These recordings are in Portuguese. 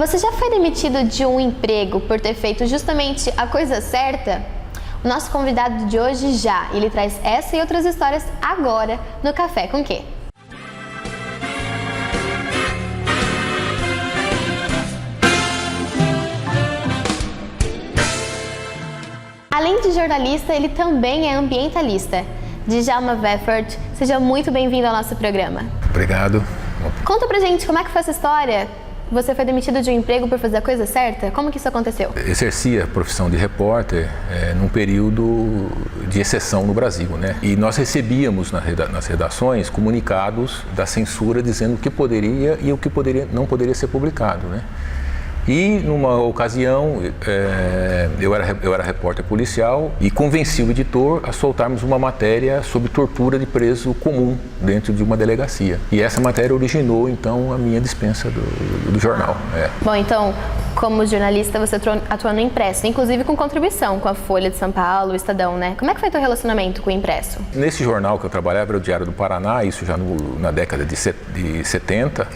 Você já foi demitido de um emprego por ter feito justamente a coisa certa? O nosso convidado de hoje já, ele traz essa e outras histórias agora no Café com Quê? Além de jornalista, ele também é ambientalista. Djalma Veffert, seja muito bem-vindo ao nosso programa. Obrigado. Conta pra gente como é que foi essa história. Você foi demitido de um emprego por fazer a coisa certa? Como que isso aconteceu? Exercia a profissão de repórter num período de exceção no Brasil, né? E nós recebíamos nas redações comunicados da censura dizendo o que poderia e o que não poderia ser publicado, né? E numa ocasião eu era repórter policial e convenci o editor a soltarmos uma matéria sobre tortura de preso comum dentro de uma delegacia. E essa matéria originou então a minha dispensa do jornal. Bom, então, como jornalista você atua no impresso, inclusive com contribuição com a Folha de São Paulo, o Estadão, né? Como é que foi teu relacionamento com o impresso? Nesse jornal que eu trabalhava era o Diário do Paraná, isso já na década de 70.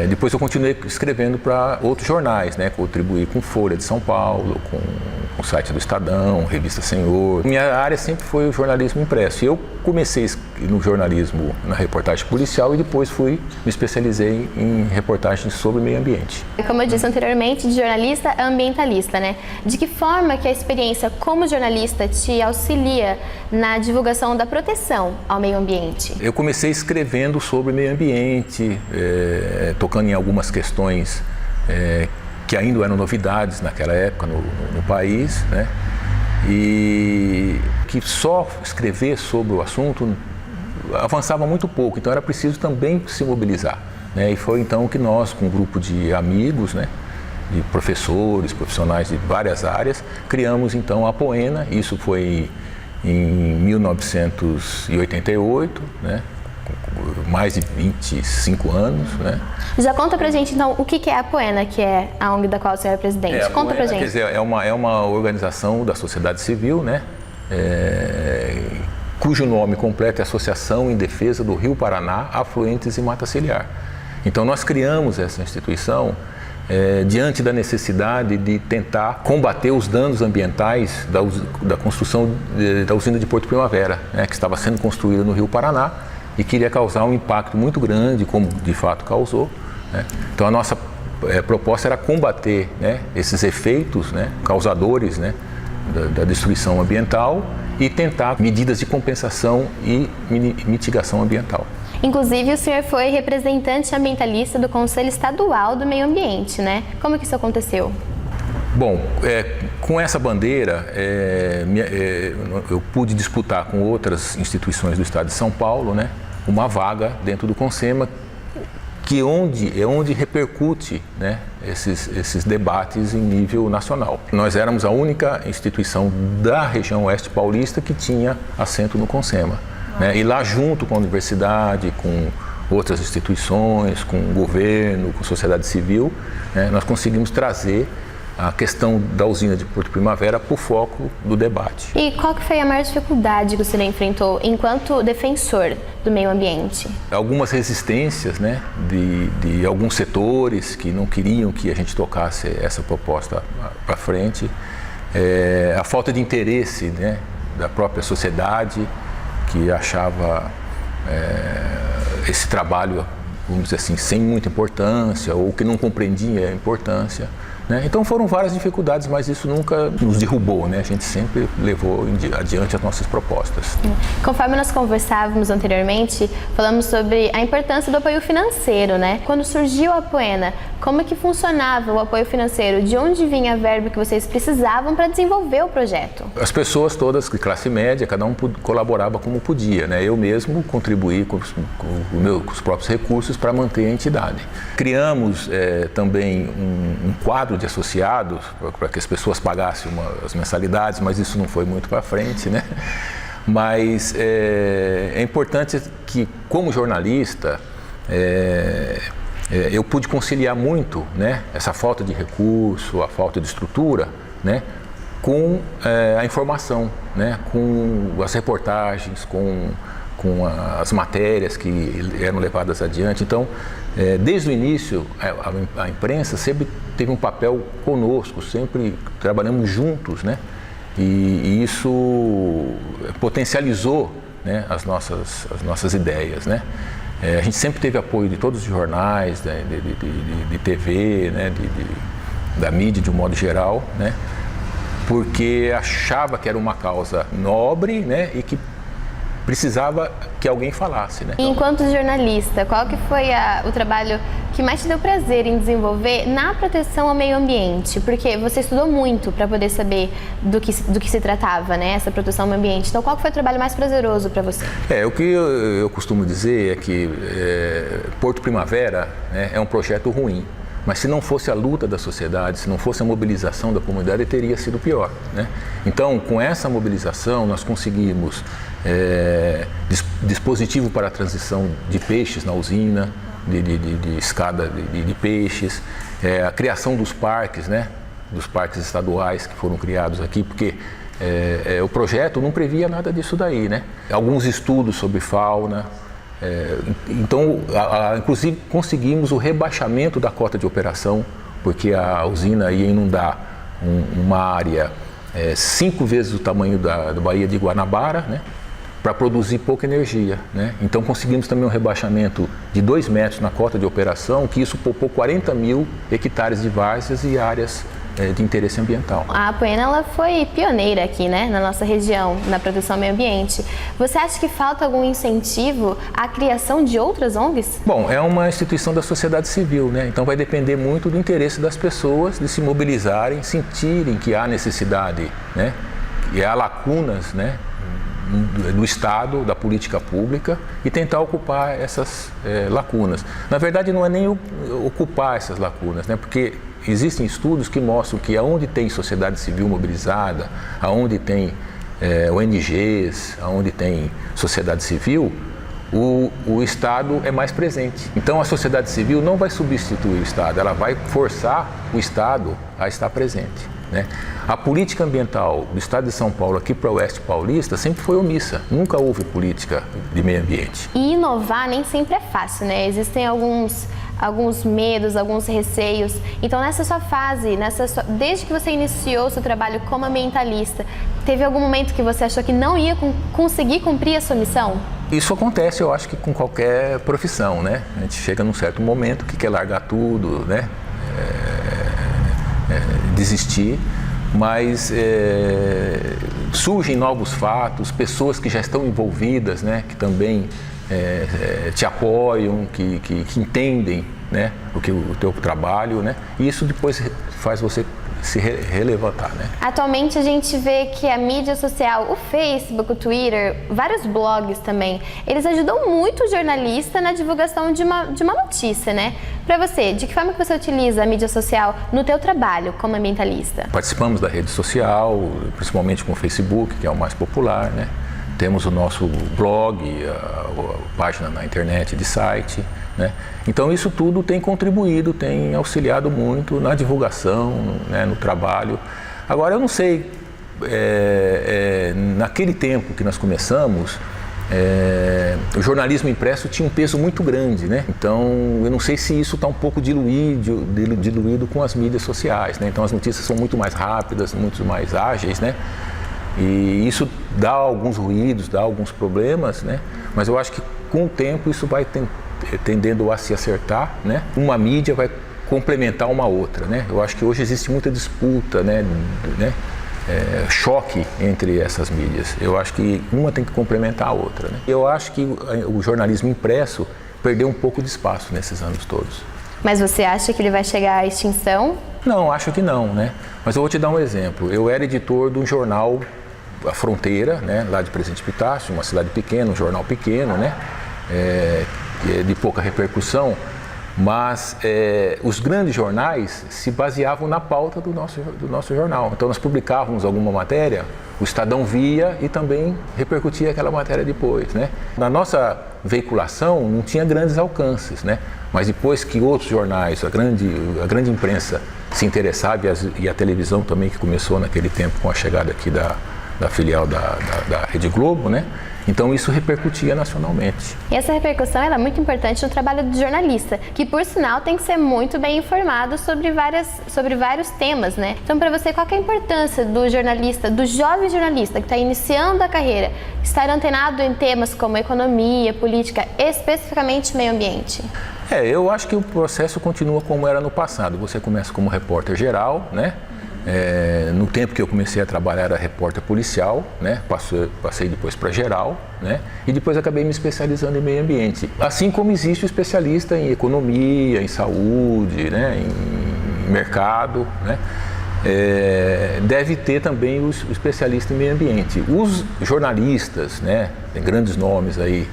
Depois eu continuei escrevendo para outros jornais, né? Contribuí com Folha de São Paulo, com o site do Estadão, Revista Senhor. Minha área sempre foi o jornalismo impresso. E eu comecei no jornalismo, na reportagem policial e depois me especializei em reportagens sobre meio ambiente. Como eu disse anteriormente, de jornalista a ambientalista, né? De que forma que a experiência como jornalista te auxilia na divulgação da proteção ao meio ambiente? Eu comecei escrevendo sobre meio ambiente, tocando em algumas questões que ainda eram novidades naquela época no país, né? E que só escrever sobre o assunto avançava muito pouco, então era preciso também se mobilizar, né? E foi então que nós, com um grupo de amigos, né, de professores, profissionais de várias áreas, criamos então a Apoena. Isso foi em 1988, né? Mais de 25 anos, né? Já conta pra gente então o que é a Apoena, que é a ONG da qual o senhor é presidente. Conta pra gente. Quer dizer, é uma organização da sociedade civil, né? Cujo nome completo é Associação em Defesa do Rio Paraná, Afluentes e Mata Ciliar. Então nós criamos essa instituição diante da necessidade de tentar combater os danos ambientais da construção da usina de Porto Primavera, né? Que estava sendo construída no Rio Paraná e queria causar um impacto muito grande, como de fato causou, né? Então a nossa proposta era combater, né, esses efeitos, né, causadores, né, da destruição ambiental e tentar medidas de compensação e mitigação ambiental. Inclusive o senhor foi representante ambientalista do Conselho Estadual do Meio Ambiente, né? Como que isso aconteceu? Bom, com essa bandeira, eu pude disputar com outras instituições do Estado de São Paulo, né, uma vaga dentro do CONSEMA, que onde repercute, né, esses debates em nível nacional. Nós éramos a única instituição da região oeste paulista que tinha assento no CONSEMA, né, e lá junto com a universidade, com outras instituições, com o governo, com a sociedade civil, né, nós conseguimos trazer a questão da usina de Porto Primavera para o foco do debate. E qual que foi a maior dificuldade que o senhor enfrentou enquanto defensor do meio ambiente? Algumas resistências, né, de alguns setores que não queriam que a gente tocasse essa proposta para frente, a falta de interesse, né, da própria sociedade, que achava esse trabalho, vamos dizer assim, sem muita importância ou que não compreendia a importância, né? Então foram várias dificuldades, mas isso nunca nos derrubou, né? A gente sempre levou adiante as nossas propostas. Conforme nós conversávamos anteriormente, falamos sobre a importância do apoio financeiro, né? Quando surgiu a Apoena, como que funcionava o apoio financeiro? De onde vinha a verba que vocês precisavam para desenvolver o projeto? As pessoas todas de classe média, cada um colaborava como podia, né? Eu mesmo contribuí com os próprios recursos para manter a entidade. Criamos também um quadro de associados para que as pessoas pagassem as mensalidades, mas isso não foi muito para frente, né? Mas é importante que, como jornalista, eu pude conciliar muito, né, essa falta de recurso, a falta de estrutura, né, com a informação, né, com as reportagens, com com as matérias que eram levadas adiante. Então, desde o início, a imprensa sempre teve um papel conosco, sempre trabalhamos juntos, né? E isso potencializou, né, as nossas ideias, né? A gente sempre teve apoio de todos os jornais, de TV, né, da mídia de um modo geral, né? Porque achava que era uma causa nobre, né, e que precisava que alguém falasse, né? E enquanto jornalista, qual que foi o trabalho que mais te deu prazer em desenvolver na proteção ao meio ambiente? Porque você estudou muito para poder saber do que se tratava, né, essa proteção ao meio ambiente. Então, qual que foi o trabalho mais prazeroso para você? O que eu costumo dizer é que Porto Primavera, né, é um projeto ruim. Mas se não fosse a luta da sociedade, se não fosse a mobilização da comunidade, teria sido pior, né? Então, com essa mobilização, nós conseguimos dispositivo para a transição de peixes na usina, de escada de peixes, a criação dos parques, né? Dos parques estaduais que foram criados aqui, porque o projeto não previa nada disso daí, né? Alguns estudos sobre fauna. Então, inclusive, conseguimos o rebaixamento da cota de operação, porque a usina ia inundar uma área 5 vezes o tamanho da Baía de Guanabara, né, para produzir pouca energia, né? Então, conseguimos também um rebaixamento de 2 metros na cota de operação, que isso poupou 40 mil hectares de várzeas e áreas de interesse ambiental. A Apoena, ela foi pioneira aqui, né, na nossa região, na proteção ao meio ambiente. Você acha que falta algum incentivo à criação de outras ONGs? Bom, é uma instituição da sociedade civil, né? Então vai depender muito do interesse das pessoas de se mobilizarem, sentirem que há necessidade, né? E há lacunas, né, do Estado, da política pública, e tentar ocupar essas lacunas. Na verdade, não é nem ocupar essas lacunas, né? Porque existem estudos que mostram que aonde tem sociedade civil mobilizada, aonde tem ONGs, aonde tem sociedade civil, o Estado é mais presente. Então a sociedade civil não vai substituir o Estado, ela vai forçar o Estado a estar presente, né? A política ambiental do Estado de São Paulo aqui para o Oeste Paulista sempre foi omissa, nunca houve política de meio ambiente. E inovar nem sempre é fácil, né? Existem alguns medos, alguns receios. Então, nessa sua fase, desde que você iniciou o seu trabalho como ambientalista, teve algum momento que você achou que não ia conseguir cumprir a sua missão? Isso acontece, eu acho que com qualquer profissão, né? A gente chega num certo momento que quer largar tudo, né? Desistir, mas surgem novos fatos, pessoas que já estão envolvidas, né? Que também te apoiam, que entendem, né, o teu trabalho, né, e isso depois faz você se relevantar, né? Atualmente a gente vê que a mídia social, o Facebook, o Twitter, vários blogs também, eles ajudam muito o jornalista na divulgação de uma notícia, né? Para você, de que forma que você utiliza a mídia social no teu trabalho como ambientalista? Participamos da rede social, principalmente com o Facebook, que é o mais popular, né? Temos o nosso blog, a página na internet de site, né? Então isso tudo tem contribuído, tem auxiliado muito na divulgação, né, no trabalho. Agora eu não sei, naquele tempo que nós começamos, o jornalismo impresso tinha um peso muito grande, né? Então eu não sei se isso está um pouco diluído com as mídias sociais, né? Então as notícias são muito mais rápidas, muito mais ágeis, né? E isso dá alguns ruídos, dá alguns problemas, né? Mas eu acho que com o tempo isso vai tendendo a se acertar, né? Uma mídia vai complementar uma outra, né? Eu acho que hoje existe muita disputa, né? Choque entre essas mídias. Eu acho que uma tem que complementar a outra, né? Eu acho que o jornalismo impresso perdeu um pouco de espaço nesses anos todos. Mas você acha que ele vai chegar à extinção? Não, acho que não, né? Mas eu vou te dar um exemplo. Eu era editor de um jornal, A Fronteira, né? Lá de Presidente Epitácio, uma cidade pequena, um jornal pequeno, né? De pouca repercussão, mas os grandes jornais se baseavam na pauta do nosso jornal. Então nós publicávamos alguma matéria, o Estadão via e também repercutia aquela matéria depois, né? Na nossa veiculação não tinha grandes alcances, né? Mas depois que outros jornais, a grande imprensa se interessava, e a televisão também, que começou naquele tempo com a chegada aqui da filial da Rede Globo, né? Então isso repercutia nacionalmente. E essa repercussão ela é muito importante no trabalho do jornalista, que por sinal tem que ser muito bem informado sobre vários temas, né? Então para você, qual que é a importância do jornalista, do jovem jornalista que está iniciando a carreira, estar antenado em temas como economia, política, especificamente meio ambiente? Eu acho que o processo continua como era no passado. Você começa como repórter geral, né? No tempo que eu comecei a trabalhar era repórter policial, né? Passei depois para geral, né? E depois acabei me especializando em meio ambiente. Assim como existe o especialista em economia, em saúde, né? Em mercado, né? Deve ter também o especialista em meio ambiente. Os jornalistas, né? Tem grandes nomes aí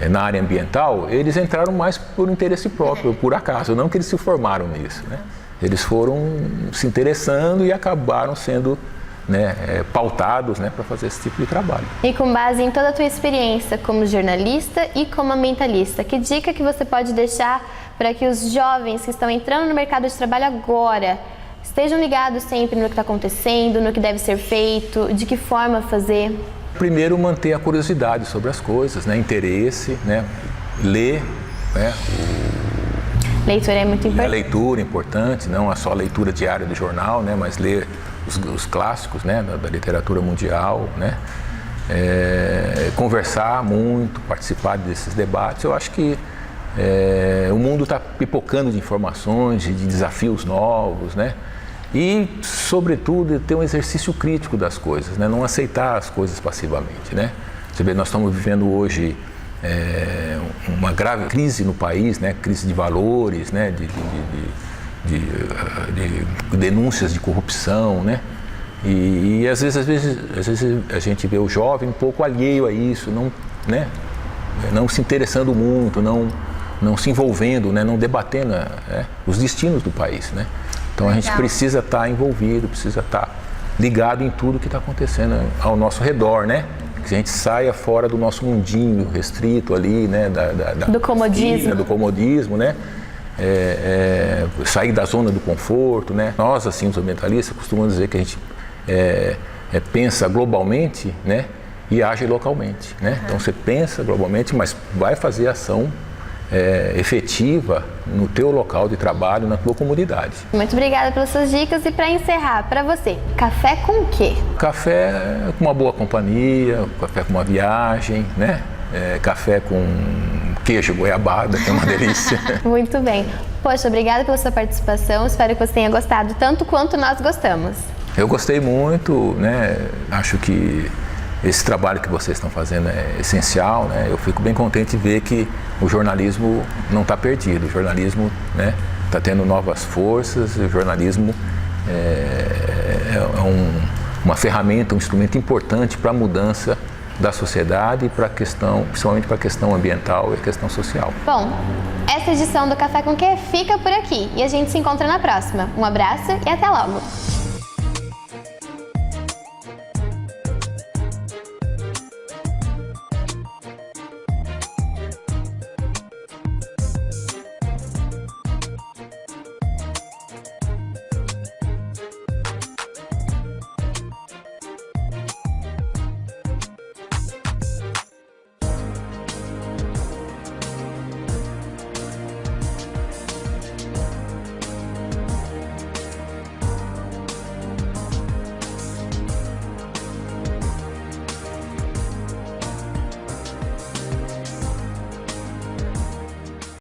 na área ambiental, eles entraram mais por interesse próprio, por acaso, não que eles se formaram nisso, né? Eles foram se interessando e acabaram sendo, né, pautados, né, para fazer esse tipo de trabalho. E com base em toda a tua experiência como jornalista e como ambientalista, que dica que você pode deixar para que os jovens que estão entrando no mercado de trabalho agora estejam ligados sempre no que está acontecendo, no que deve ser feito, de que forma fazer? Primeiro, manter a curiosidade sobre as coisas, né, interesse, né, ler, né, leitura é muito importante. A leitura é importante, não é só a leitura diária do jornal, né, mas ler os clássicos, né, da literatura mundial, né, conversar muito, participar desses debates. Eu acho que o mundo está pipocando de informações, de desafios novos, né, e, sobretudo, ter um exercício crítico das coisas, né, não aceitar as coisas passivamente, né. Você vê, nós estamos vivendo hoje uma grave crise no país, né? Crise de valores, né? de denúncias de corrupção, né? E às vezes a gente vê o jovem um pouco alheio a isso, não, né? Não se interessando muito, não se envolvendo, né? Não debatendo os destinos do país, né? Então a gente precisa estar envolvido, precisa estar ligado em tudo que está acontecendo ao nosso redor, né? Que a gente saia fora do nosso mundinho restrito ali, né, do comodismo, do comodismo, né, sair da zona do conforto, né. Nós, assim, os ambientalistas, costumamos dizer que a gente pensa globalmente, né, e age localmente, né. Então você pensa globalmente, mas vai fazer ação efetiva no teu local de trabalho, na tua comunidade. Muito obrigada pelas suas dicas e para encerrar, para você, café com o quê? Café com uma boa companhia, café com uma viagem, né? Café com queijo goiabada, que é uma delícia. Muito bem. Poxa, obrigada pela sua participação, espero que você tenha gostado tanto quanto nós gostamos. Eu gostei muito, né? Acho que esse trabalho que vocês estão fazendo é essencial, né? Eu fico bem contente de ver que o jornalismo não está perdido, o jornalismo, né, está tendo novas forças, o jornalismo uma ferramenta, um instrumento importante para a mudança da sociedade e para a questão, principalmente para a questão ambiental e a questão social. Bom, essa edição do Café com Quê fica por aqui e a gente se encontra na próxima. Um abraço e até logo!